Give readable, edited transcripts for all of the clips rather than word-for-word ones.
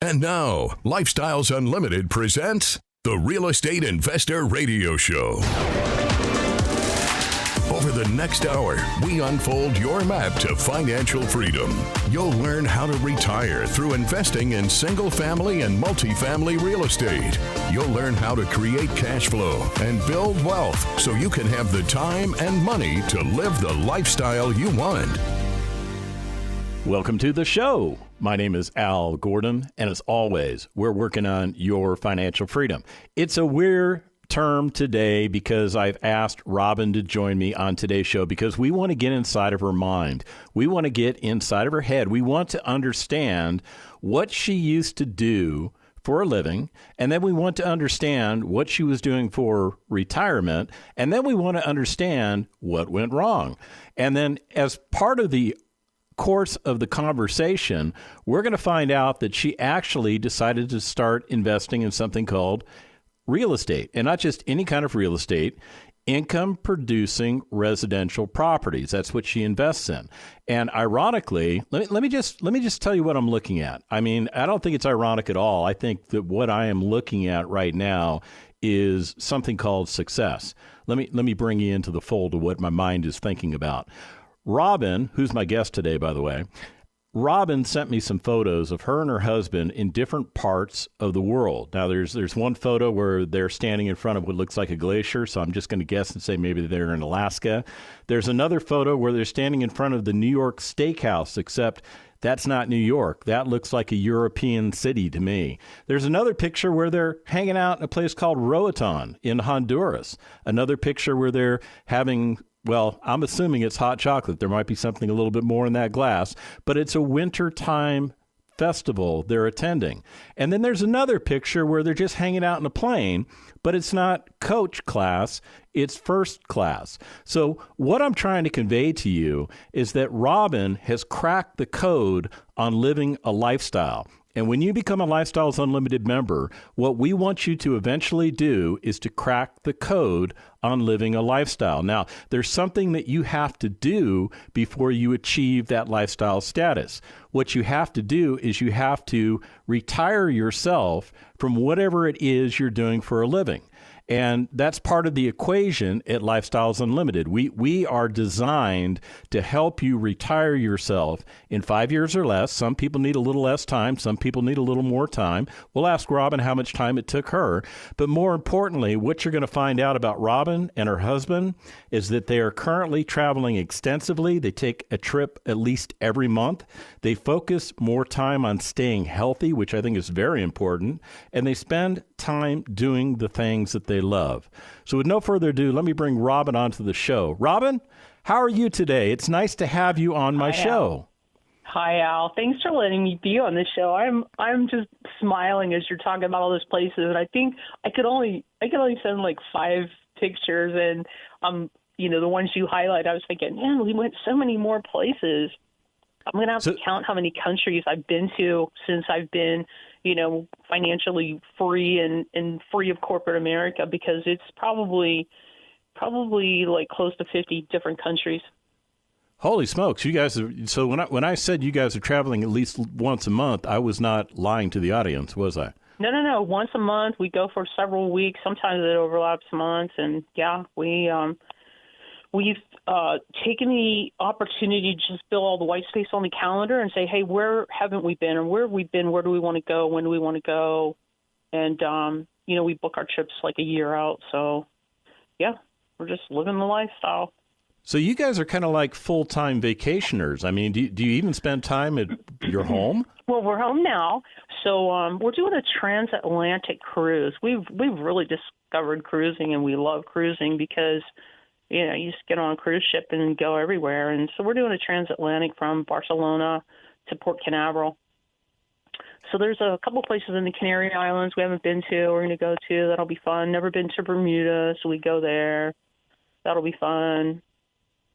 And now, Lifestyles Unlimited presents the Real Estate Investor Radio Show. Over the next hour, we unfold your map to financial freedom. You'll learn how to retire through investing in single-family and multifamily real estate. You'll learn how to create cash flow and build wealth so you can have the time and money to live the lifestyle you want. Welcome to the show. My name is Al Gordon, and as always, we're working on your financial freedom. It's a weird term today because I've asked Robin to join me on today's show because we want to get inside of her mind. We want to get inside of her head. We want to understand what she used to do for a living, and then we want to understand what she was doing for retirement, and then we want to understand what went wrong. And then as part of the course of the conversation, we're going to find out that she actually decided to start investing in something called real estate, and not just any kind of real estate, income producing residential properties. That's what she invests in. And ironically, let me just tell you what I'm looking at. I mean, I don't think it's ironic at all. I think that what I am looking at right now is something called success. Let me bring you into the fold of what my mind is thinking about. Robin, who's my guest today, by the way, Robin sent me some photos of her and her husband in different parts of the world. Now, there's one photo where they're standing in front of what looks like a glacier, so I'm just going to guess and say maybe they're in Alaska. There's another photo where they're standing in front of the New York Steakhouse, except that's not New York. That looks like a European city to me. There's another picture where they're hanging out in a place called Roatan in Honduras. Another picture where they're having, well, I'm assuming it's hot chocolate. There might be something a little bit more in that glass, but it's a wintertime festival they're attending. And then there's another picture where they're just hanging out in a plane, but it's not coach class, it's first class. So what I'm trying to convey to you is that Robin has cracked the code on living a lifestyle. And when you become a Lifestyles Unlimited member, what we want you to eventually do is to crack the code on living a lifestyle. Now, there's something that you have to do before you achieve that lifestyle status. What you have to do is you have to retire yourself from whatever it is you're doing for a living. And that's part of the equation at Lifestyles Unlimited. We are designed to help you retire yourself in 5 years or less. Some people need a little less time. Some people need a little more time. We'll ask Robin how much time it took her. But more importantly, what you're going to find out about Robin and her husband is that they are currently traveling extensively. They take a trip at least every month. They focus more time on staying healthy, which I think is very important. And they spend time doing the things that they love. So with no further ado, let me bring Robin onto the show. Robin, how are you today? It's nice to have you on my show. Hi, Al. Thanks for letting me be on the show. I'm just smiling as you're talking about all those places, and I think I could only send like 5 pictures, and the ones you highlight, I was thinking, man, we went so many more places. I'm gonna have to count how many countries I've been to since I've been financially free and free of corporate America, because it's probably like close to 50 different countries. Holy smokes. You guys are, so when I said you guys are traveling at least once a month, I was not lying to the audience, was I? No. Once a month. We go for several weeks. Sometimes it overlaps months. And yeah, we've taken the opportunity to just fill all the white space on the calendar and say, hey, where haven't we been, or where have we been? Where do we want to go? When do we want to go? And, we book our trips like a year out. So, yeah, we're just living the lifestyle. So you guys are kind of like full-time vacationers. I mean, do you even spend time at your home? Well, we're home now. So we're doing a transatlantic cruise. We've really discovered cruising, and we love cruising because you just get on a cruise ship and go everywhere. And so we're doing a transatlantic from Barcelona to Port Canaveral. So there's a couple places in the Canary Islands we haven't been to. We're going to go to. That'll be fun. Never been to Bermuda, so we go there. That'll be fun.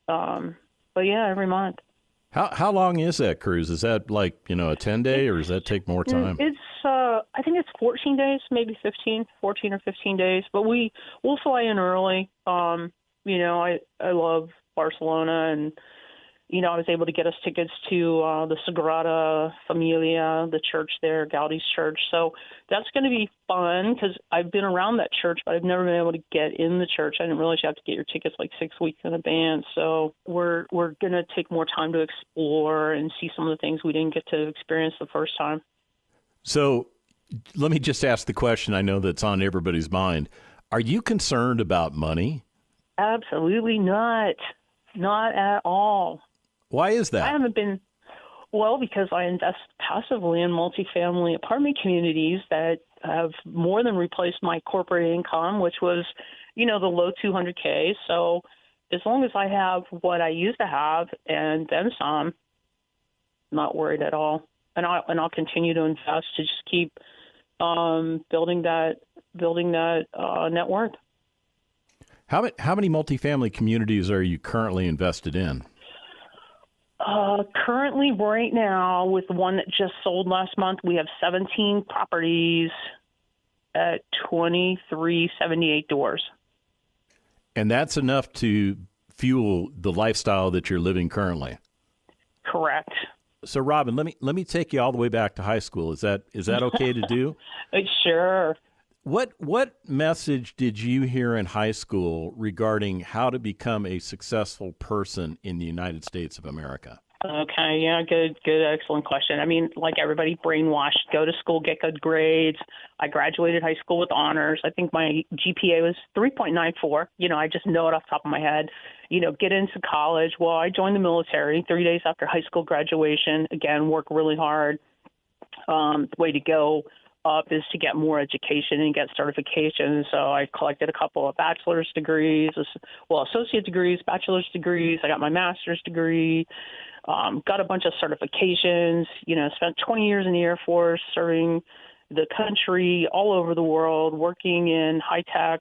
But yeah, every month. How long is that cruise? Is that like, a 10-day, or does that take more time? It's I think it's 14 days, maybe 14 or 15 days. But we'll fly in early. I love Barcelona, and I was able to get us tickets to the Sagrada Familia, the church there, Gaudi's church. So that's going to be fun because I've been around that church, but I've never been able to get in the church. I didn't realize you have to get your tickets like 6 weeks in advance. So we're going to take more time to explore and see some of the things we didn't get to experience the first time. So let me just ask the question I know that's on everybody's mind. Are you concerned about money? Absolutely not. Not at all. Why is that? I haven't been, because I invest passively in multifamily apartment communities that have more than replaced my corporate income, which was, the low 200K. So as long as I have what I used to have and then some, I'm not worried at all. And I'll continue to invest to just keep building that net worth. How many multifamily communities are you currently invested in? Currently, right now, with the one that just sold last month, we have 17 properties at 2378 doors. And that's enough to fuel the lifestyle that you're living currently. Correct. So, Robin, let me take you all the way back to high school. Is that okay to do? Sure. What message did you hear in high school regarding how to become a successful person in the United States of America? Okay, yeah, good, excellent question. I mean, like everybody, brainwashed, go to school, get good grades. I graduated high school with honors. I think my GPA was 3.94. I just know it off the top of my head. Get into college. Well, I joined the military 3 days after high school graduation. Again, work really hard. The way to go up is to get more education and get certifications. So I collected a couple of bachelor's degrees, associate degrees, bachelor's degrees. I got my master's degree, got a bunch of certifications, spent 20 years in the Air Force serving the country all over the world, working in high-tech,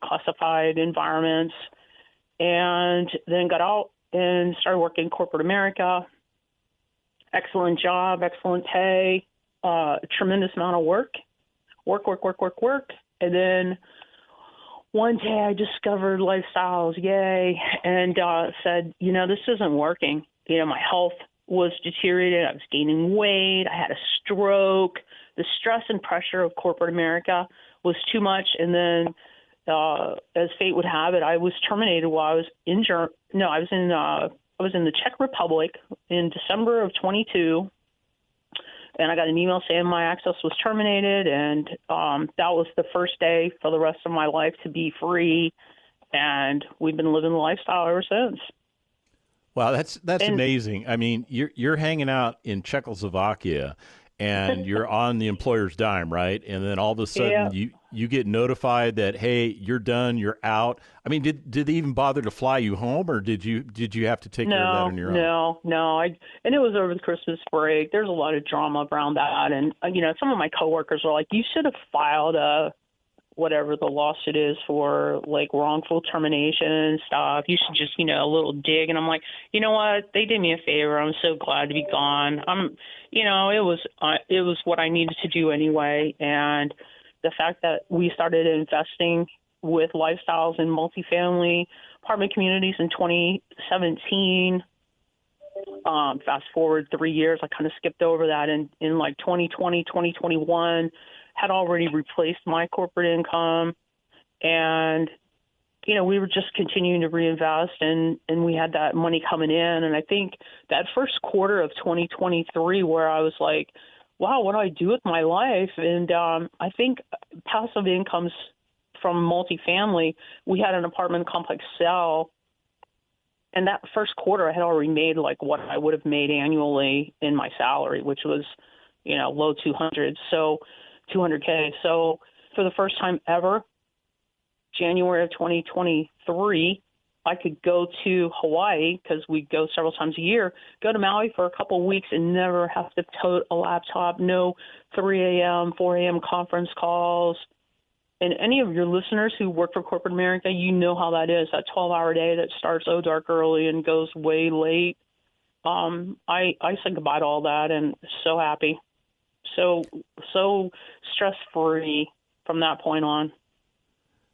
classified environments, and then got out and started working in corporate America. Excellent job, excellent pay. Tremendous amount of work. And then one day I discovered lifestyles, yay, and said, this isn't working. My health was deteriorated. I was gaining weight. I had a stroke. The stress and pressure of corporate America was too much. And then, as fate would have it, I was terminated while I was in I was in the Czech Republic in December of 22. And I got an email saying my access was terminated, and that was the first day for the rest of my life to be free. And we've been living the lifestyle ever since. Wow, that's amazing. I mean, you're hanging out in Czechoslovakia, and you're on the employer's dime, right? And then all of a sudden, you get notified that, hey, you're done, you're out. I mean, did they even bother to fly you home, or did you have to take care of that on your own? No. And it was over the Christmas break. There's a lot of drama around that, and some of my coworkers were like, "You should have filed whatever the lawsuit is for like wrongful termination and stuff. You should just, a little dig." And I'm like, you know what? They did me a favor. I'm so glad to be gone. It was what I needed to do anyway. And the fact that we started investing with lifestyles in multifamily apartment communities in 2017, fast forward 3 years, I kind of skipped over that. And in like 2020, 2021, had already replaced my corporate income. And, we were just continuing to reinvest, and we had that money coming in. And I think that first quarter of 2023 where I was like, wow, what do I do with my life? And I think passive incomes from multifamily, we had an apartment complex sell. And that first quarter, I had already made like what I would have made annually in my salary, which was, low 200s. So 200K. So for the first time ever, January of 2023, I could go to Hawaii because we go several times a year, go to Maui for a couple of weeks and never have to tote a laptop, no 3 a.m., 4 a.m. conference calls. And any of your listeners who work for corporate America, you know how that is, that 12-hour day that starts dark early and goes way late. I said goodbye to all that and so happy. So stress-free from that point on.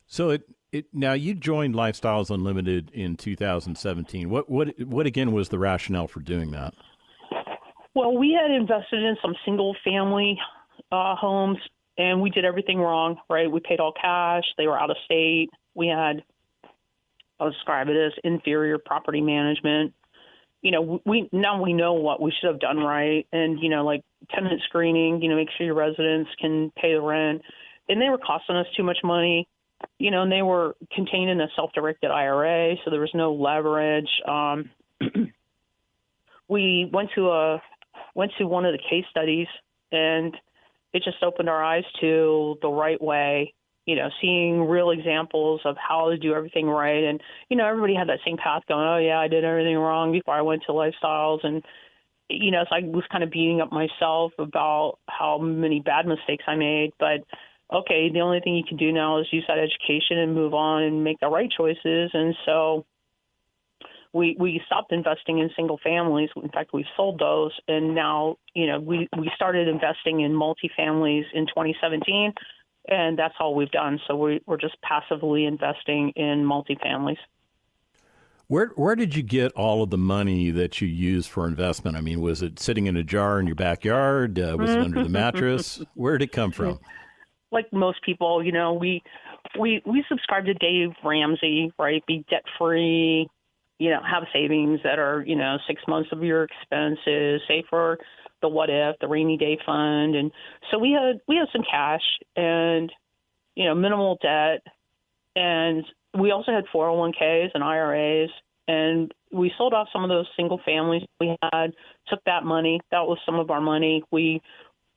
So Now, you joined Lifestyles Unlimited in 2017. What again was the rationale for doing that? Well, we had invested in some single-family homes, and we did everything wrong, right? We paid all cash. They were out of state. We had, I'll describe it as inferior property management. We know what we should have done right, and like tenant screening. Make sure your residents can pay the rent, and they were costing us too much money. And they were contained in a self-directed IRA, so there was no leverage. We went to one of the case studies, and it just opened our eyes to the right way. Seeing real examples of how to do everything right, and everybody had that same path going. Oh yeah, I did everything wrong before I went to Lifestyles, and so I was kind of beating up myself about how many bad mistakes I made, but. Okay, the only thing you can do now is use that education and move on and make the right choices. And so we stopped investing in single families. In fact, we've sold those. And now, we started investing in multifamilies in 2017, and that's all we've done. So we're just passively investing in multifamilies. Where did you get all of the money that you used for investment? I mean, was it sitting in a jar in your backyard? Was it under the mattress? Where did it come from? Like most people, we subscribe to Dave Ramsey, right? Be debt free, have savings that are, 6 months of your expenses, save for the what if, the rainy day fund. And so we had some cash and, minimal debt. And we also had 401ks and IRAs. And we sold off some of those single families we had, took that money. That was some of our money. We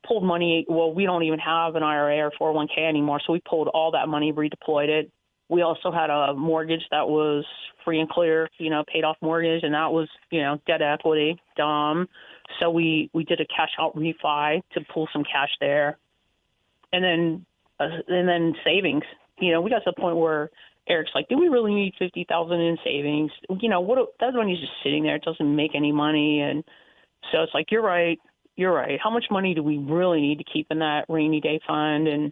pulled money. Well, we don't even have an IRA or 401k anymore, so we pulled all that money, redeployed it. We also had a mortgage that was free and clear, paid off mortgage, and that was, debt equity. So we did a cash out refi to pull some cash there, and then savings. We got to the point where Eric's like, do we really need $50,000 in savings? That money's just sitting there. It doesn't make any money, and so it's like, you're right. How much money do we really need to keep in that rainy day fund? And,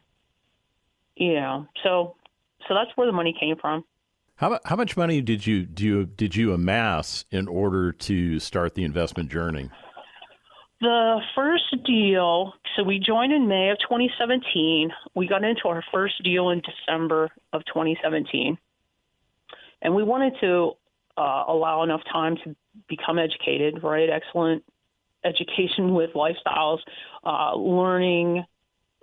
so that's where the money came from. How much money did you amass in order to start the investment journey? The first deal, so we joined in May of 2017. We got into our first deal in December of 2017. And we wanted to allow enough time to become educated, right? Excellent education with Lifestyles, learning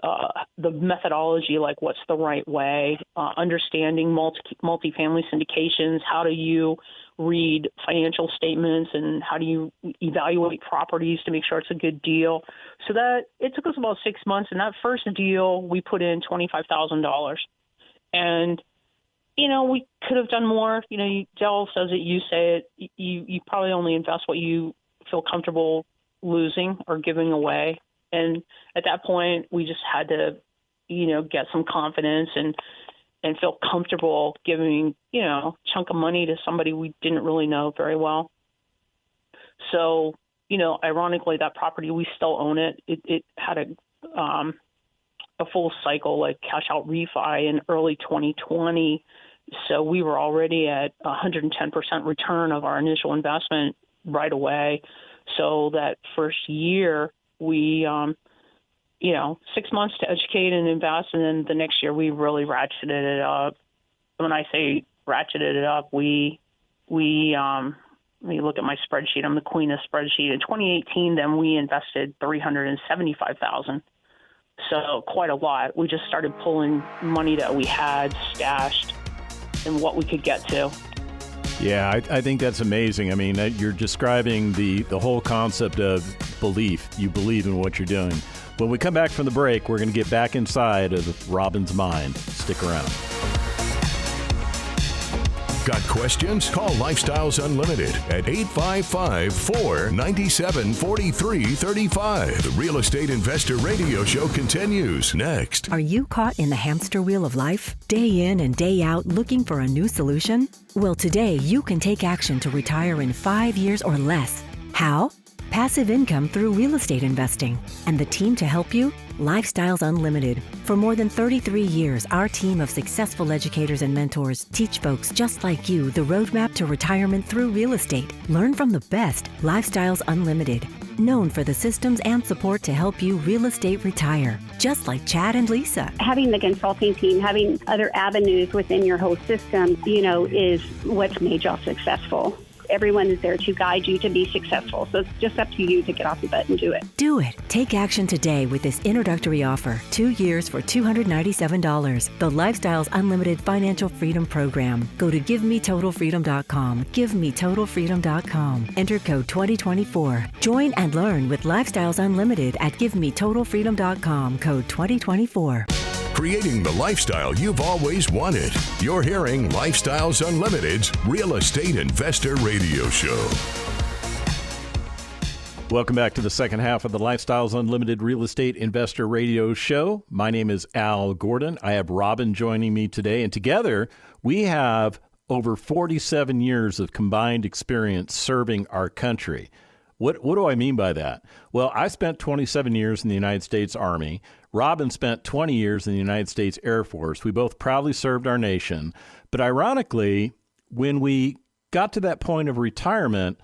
the methodology, like what's the right way, understanding multifamily syndications, how do you read financial statements, and how do you evaluate properties to make sure it's a good deal. So that it took us about 6 months. And that first deal, we put in $25,000. And, we could have done more. Dell says it, you say it. You probably only invest what you feel comfortable losing or giving away. And at that point, we just had to, get some confidence and feel comfortable giving, chunk of money to somebody we didn't really know very well. So, ironically, that property, we still own it. It had a full cycle, like cash out refi in early 2020. So we were already at 110% return of our initial investment right away. So that first year, we, 6 months to educate and invest, and then the next year we really ratcheted it up. When I say ratcheted it up, we let me look at my spreadsheet. I'm the queen of spreadsheet. In 2018, then we invested $375,000. So quite a lot. We just started pulling money that we had stashed and what we could get to. Yeah, I think that's amazing. I mean, you're describing the whole concept of belief. You believe in what you're doing. When we come back from the break, we're going to get back inside of Robin's mind. Stick around. Got questions? Call Lifestyles Unlimited at 855-497-4335. The Real Estate Investor Radio Show continues next. Are you caught in the hamster wheel of life? Day in and day out looking for a new solution? Well, today you can take action to retire in 5 years or less. How? passive income through real estate investing. And the team to help you? Lifestyles Unlimited. For more than 33 years, our team of successful educators and mentors teach folks just like you the roadmap to retirement through real estate. Learn from the best. Lifestyles Unlimited. Known for the systems and support to help you real estate retire. Just like Chad and Lisa. Having the consulting team, having other avenues within your whole system, is what's made y'all successful. Everyone is there to guide you to be successful. So it's just up to you to get off your butt and do it. Do it. Take action today with this introductory offer. 2 years for $297. The Lifestyles Unlimited Financial Freedom Program. Go to GiveMeTotalFreedom.com. GiveMeTotalFreedom.com. Enter code 2024. Join and learn with Lifestyles Unlimited at GiveMeTotalFreedom.com. Code 2024. Creating the lifestyle you've always wanted. You're hearing Lifestyles Unlimited's Real Estate Investor Radio Show. Welcome back to the second half of the Lifestyles Unlimited Real Estate Investor Radio Show. My name is Al Gordon. I have Robin joining me today, and together we have over 47 years of combined experience serving our country. What do I mean by that? Well, I spent 27 years in the United States Army. Robin spent 20 years in the United States Air Force. We both proudly served our nation. But ironically, when we got to that point of retirement,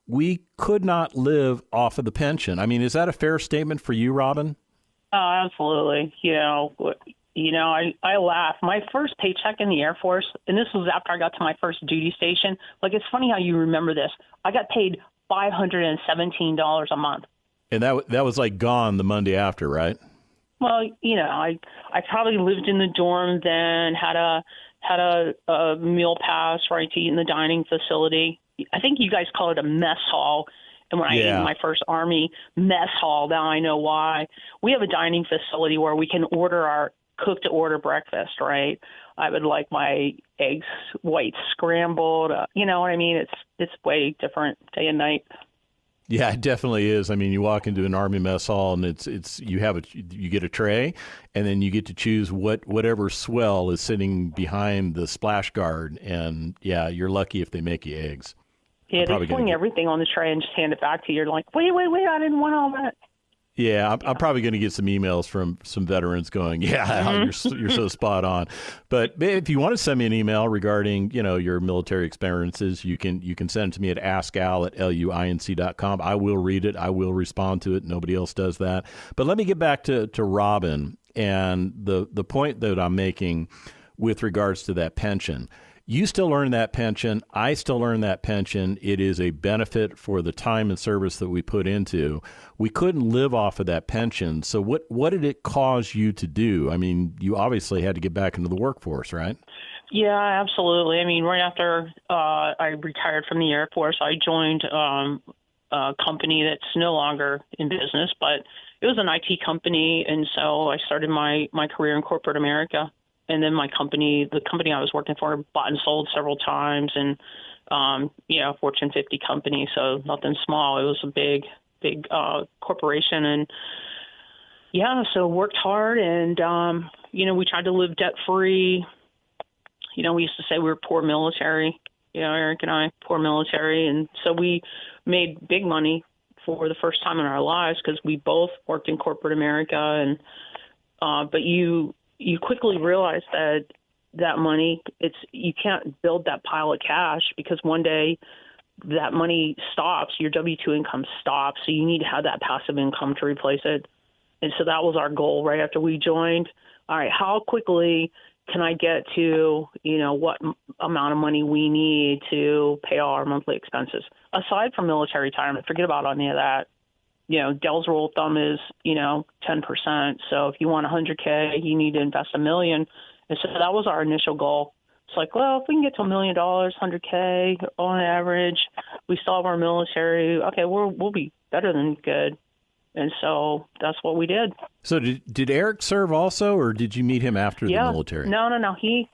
we could not live off of the pension. I mean, is that a fair statement for you, Robin? Oh, absolutely. I laugh. My first paycheck in the Air Force, and this was after I got to my first duty station. Like, it's funny how you remember this. I got paid $517 a month. And that was like gone the Monday after, right? Well, I probably lived in the dorm then, had a meal pass, right, to eat in the dining facility. I think you guys call it a mess hall. And when I ate in my first Army mess hall, now I know why. We have a dining facility where we can order our cook-to-order breakfast, right? I would like my eggs white scrambled. You know what I mean? It's way different day and night. Yeah, it definitely is. I mean, you walk into an Army mess hall and you get a tray, and then you get to choose whatever swell is sitting behind the splash guard, and yeah, you're lucky if they make you eggs. Yeah, they fling everything on the tray and just hand it back to you. You're like, wait, I didn't want all that. Yeah, I'm probably going to get some emails from some veterans going, you're so spot on. But if you want to send me an email regarding, your military experiences, you can send it to me at askal@luinc.com. I will read it. I will respond to it. Nobody else does that. But let me get back to Robin and the point that I'm making with regards to that pension. You still earn that pension. I still earn that pension. It is a benefit for the time and service that we put into. We couldn't live off of that pension. So what did it cause you to do? I mean, you obviously had to get back into the workforce, right? Yeah, absolutely. I mean, right after I retired from the Air Force, I joined a company that's no longer in business, but it was an IT company. And so I started my career in corporate America. And then the company I was working for, bought and sold several times, and Fortune 50 company, so nothing small. It was a big corporation, and so worked hard, and we tried to live debt free. We used to say we were poor military. Eric and I, poor military, and so we made big money for the first time in our lives because we both worked in corporate America, and but you quickly realize that money, you can't build that pile of cash because one day that money stops, your W-2 income stops, so you need to have that passive income to replace it. And so that was our goal right after we joined. All right, how quickly can I get to, what amount of money we need to pay all our monthly expenses? Aside from military retirement, forget about any of that. Dell's rule of thumb is, 10%. So if you want $100K, you need to invest $1 million. And so that was our initial goal. It's like, well, if we can get to $1 million, $100K on average, we still have our military. Okay, we'll be better than good. And so that's what we did. So did Eric serve also, or did you meet him after the military? No. He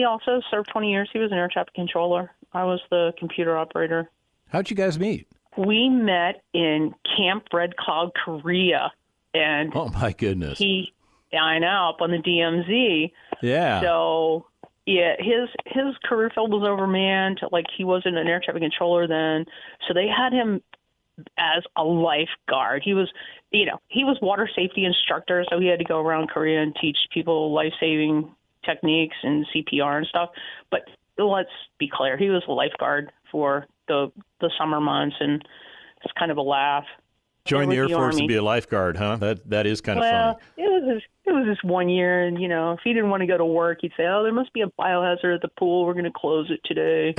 also served 20 years. He was an air traffic controller. I was the computer operator. How'd you guys meet? We met in Camp Red Cloud, Korea, and oh my goodness, I know, up on the DMZ. Yeah. So yeah, his career field was overmanned. Like, he wasn't an air traffic controller then, so they had him as a lifeguard. He was, he was water safety instructor, so he had to go around Korea and teach people life-saving techniques and CPR and stuff. But let's be clear, he was a lifeguard for the summer months, and it's kind of a laugh. Join the Air Force and be a lifeguard, huh? That is kind of funny. It was just 1 year, and if he didn't want to go to work, he'd say, "Oh, there must be a biohazard at the pool. We're going to close it today."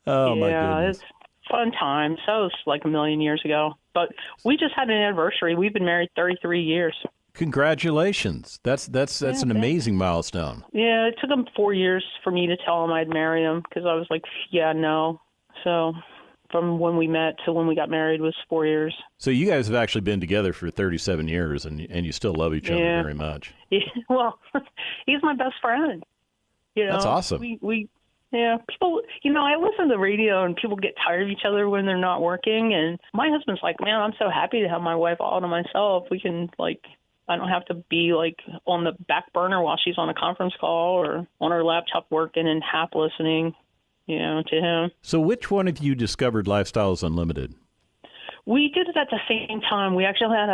Oh my goodness! It's fun times. That was like a million years ago. But we just had an anniversary. We've been married 33 years. Congratulations! That's an amazing milestone. Yeah, it took him 4 years for me to tell him I'd marry him because I was like, yeah, no. So from when we met to when we got married was 4 years. So you guys have actually been together for 37 years, and you still love each other very much. Yeah, well, he's my best friend. That's awesome. Yeah, people, I listen to the radio and people get tired of each other when they're not working. And my husband's like, man, I'm so happy to have my wife all to myself. We can, I don't have to be, on the back burner while she's on a conference call or on her laptop working and half listening, to him. So which one of you discovered Lifestyles Unlimited? We did it at the same time. We actually have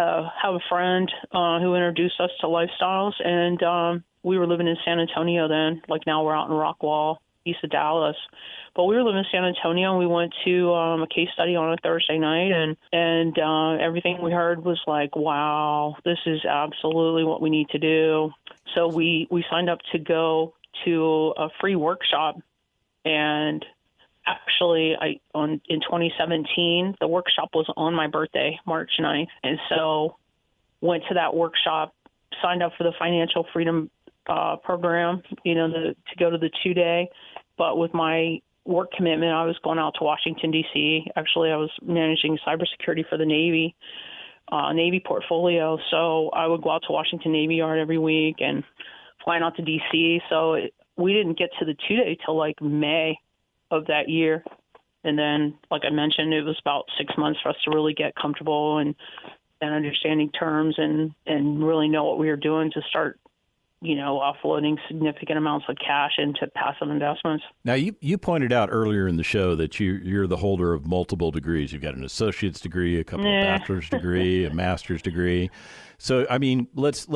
a friend who introduced us to Lifestyles, and we were living in San Antonio then. Now we're out in Rockwall, east of Dallas. But we were living in San Antonio, and we went to a case study on a Thursday night, and everything we heard was like, wow, this is absolutely what we need to do. So we signed up to go to a free workshop, and actually in 2017, the workshop was on my birthday, March 9th, and so went to that workshop, signed up for the Financial Freedom program, to go to the 2-day. But with my work commitment, I was going out to Washington, D.C. Actually, I was managing cybersecurity for the Navy portfolio. So I would go out to Washington Navy Yard every week and flying out to D.C. So we didn't get to the 2-day till May of that year. And then, like I mentioned, it was about 6 months for us to really get comfortable and understanding terms and really know what we were doing to start offloading significant amounts of cash into passive investments. Now, you pointed out earlier in the show that you're the holder of multiple degrees. You've got an associate's degree, a couple of bachelor's degree, a master's degree. So, I mean, let's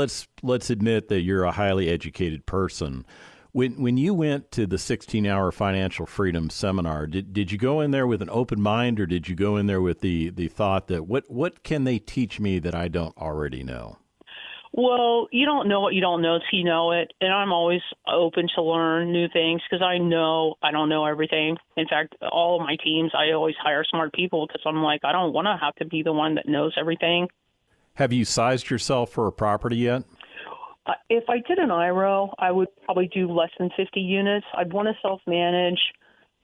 admit that you're a highly educated person. When you went to the 16-hour Financial Freedom Seminar, did you go in there with an open mind, or did you go in there with the thought that what can they teach me that I don't already know? Well, you don't know what you don't know till you know it, and I'm always open to learn new things because I know I don't know everything. In fact, all of my teams, I always hire smart people because I'm like, I don't want to have to be the one that knows everything. Have you sized yourself for a property yet? If I did an IRO, I would probably do less than 50 units. I'd want to self-manage.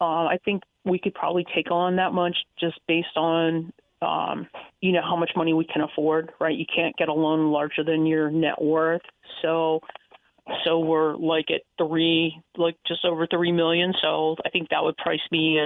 I think we could probably take on that much just based on how much money we can afford, right? You can't get a loan larger than your net worth. So we're at just over $3 million. So I think that would price me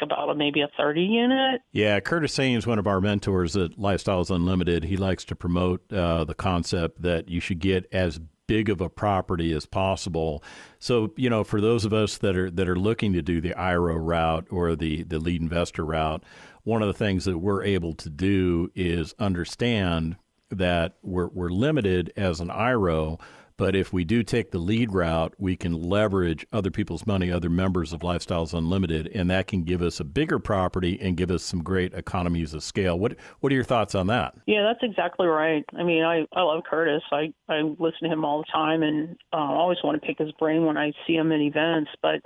about maybe a 30 unit. Yeah. Curtis Ames, one of our mentors at Lifestyles Unlimited, he likes to promote the concept that you should get as big of a property as possible. So, for those of us that are looking to do the IRO route or the lead investor route, one of the things that we're able to do is understand that we're limited as an IRO, but if we do take the lead route, we can leverage other people's money, other members of Lifestyles Unlimited, and that can give us a bigger property and give us some great economies of scale. What are your thoughts on that? Yeah, that's exactly right. I mean, I love Curtis. I listen to him all the time, and I always want to pick his brain when I see him at events. But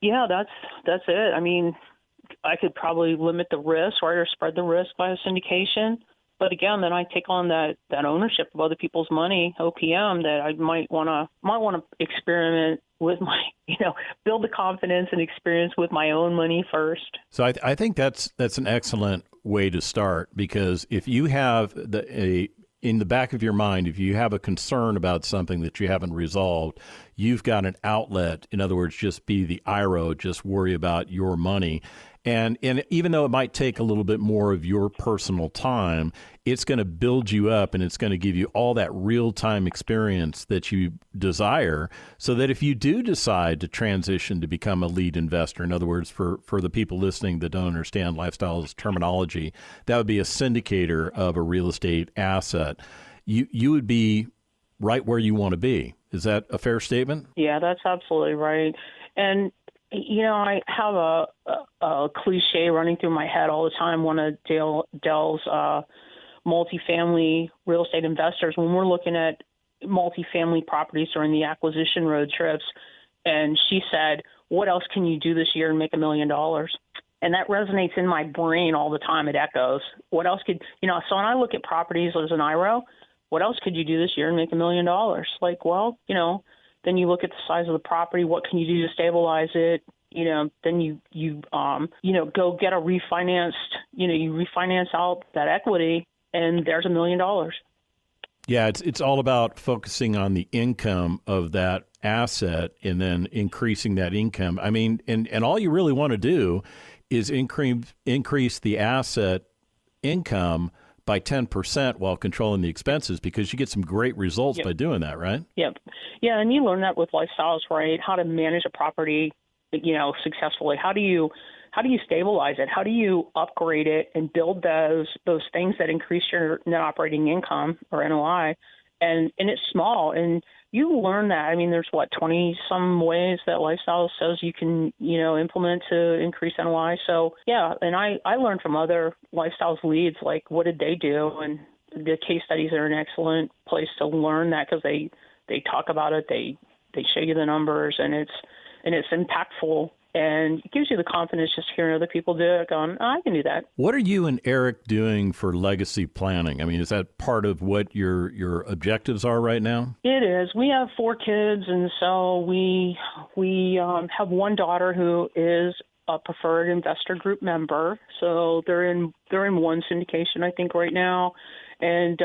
yeah, that's it. I mean, I could probably limit the risk, right, or spread the risk by a syndication. But again, then I take on that ownership of other people's money, OPM, that I might want to experiment with my, build the confidence and experience with my own money first. So I think that's an excellent way to start, because if you have in the back of your mind, if you have a concern about something that you haven't resolved, you've got an outlet. In other words, just be the IRO, just worry about your money. And even though it might take a little bit more of your personal time, it's going to build you up and it's going to give you all that real-time experience that you desire, so that if you do decide to transition to become a lead investor, in other words, for the people listening that don't understand Lifestyle's terminology, that would be a syndicator of a real estate asset. You would be right where you want to be. Is that a fair statement? Yeah, that's absolutely right. And I have a cliche running through my head all the time. One of Dell's multifamily real estate investors, when we're looking at multifamily properties during the acquisition road trips, and she said, "What else can you do this year and make $1 million?" And that resonates in my brain all the time. It echoes. What else could So when I look at properties as an IRO, what else could you do this year and make $1 million? Like, well, then you look at the size of the property. What can you do to stabilize it? Then you go get a refinanced. You refinance out that equity, and there's $1 million. Yeah, it's all about focusing on the income of that asset and then increasing that income. I mean, and all you really want to do is increase the asset income by 10% while controlling the expenses, because you get some great results by doing that, right? Yep. Yeah, and you learn that with Lifestyles, right? How to manage a property, successfully. How do you stabilize it? How do you upgrade it and build those things that increase your net operating income, or NOI? And it's small, and you learn that. I mean, there's 20 some ways that Lifestyle says you can, implement to increase NOI. So yeah, and I learned from other Lifestyles leads, like what did they do, and the case studies are an excellent place to learn that, because they talk about it, they show you the numbers, and it's impactful. And it gives you the confidence just hearing other people do it, going, I can do that. What are you and Eric doing for legacy planning? I mean, is that part of what your objectives are right now? It is. We have 4 kids, and so we have one daughter who is a preferred investor group member. So they're in one syndication, I think, right now. And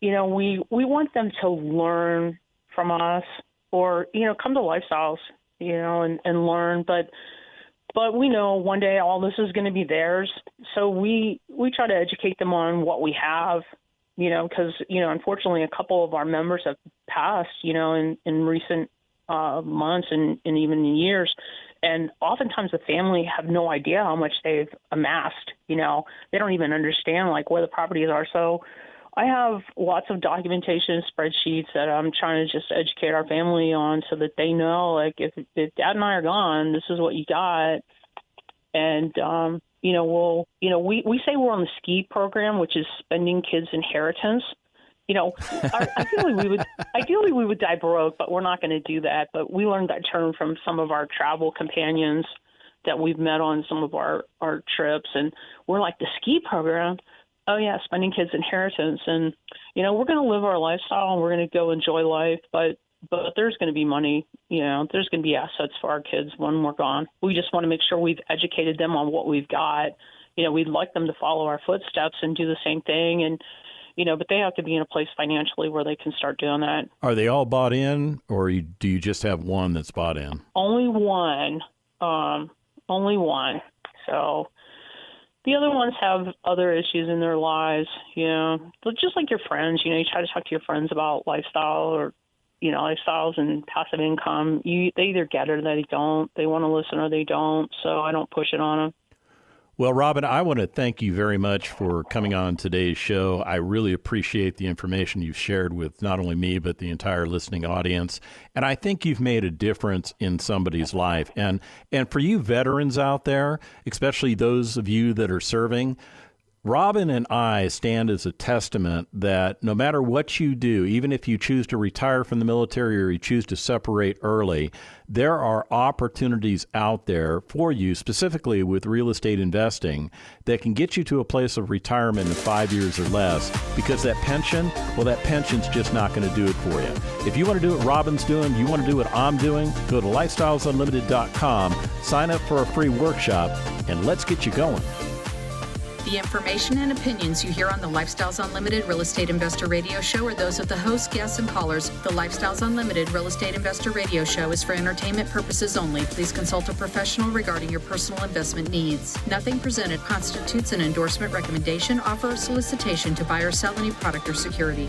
we want them to learn from us, or come to Lifestyles, and learn. But we know one day all this is going to be theirs. So we try to educate them on what we have, because, unfortunately a couple of our members have passed, in recent months and even years. And oftentimes the family have no idea how much they've amassed. They don't even understand where the properties are. So I have lots of documentation, spreadsheets that I'm trying to just educate our family on, so that they know, if Dad and I are gone, this is what you got. And, we say we're on the SKI program, which is Spending Kids Inheritance. Ideally we would die broke, but we're not going to do that. But we learned that term from some of our travel companions that we've met on some of our trips. And we're like, the SKI program? Oh, yeah, Spending Kids Inheritance. And, we're going to live our lifestyle, and we're going to go enjoy life. But there's going to be money, there's going to be assets for our kids when we're gone. We just want to make sure we've educated them on what we've got. We'd like them to follow our footsteps and do the same thing. And, but they have to be in a place financially where they can start doing that. Are they all bought in, or do you just have one that's bought in? Only one. So the other ones have other issues in their lives, but just like your friends, you try to talk to your friends about lifestyle or, lifestyles and passive income. They either get it or they don't. They want to listen or they don't. So I don't push it on them. Well, Robin, I want to thank you very much for coming on today's show. I really appreciate the information you've shared with not only me, but the entire listening audience. And I think you've made a difference in somebody's life. And for you veterans out there, especially those of you that are serving, Robin and I stand as a testament that no matter what you do, even if you choose to retire from the military or you choose to separate early, there are opportunities out there for you, specifically with real estate investing, that can get you to a place of retirement in 5 years or less, because that pension's just not going to do it for you. If you want to do what Robin's doing, you want to do what I'm doing, go to lifestylesunlimited.com, sign up for a free workshop, and let's get you going. The information and opinions you hear on the Lifestyles Unlimited Real Estate Investor Radio Show are those of the hosts, guests, and callers. The Lifestyles Unlimited Real Estate Investor Radio Show is for entertainment purposes only. Please consult a professional regarding your personal investment needs. Nothing presented constitutes an endorsement, recommendation, offer, or solicitation to buy or sell any product or security.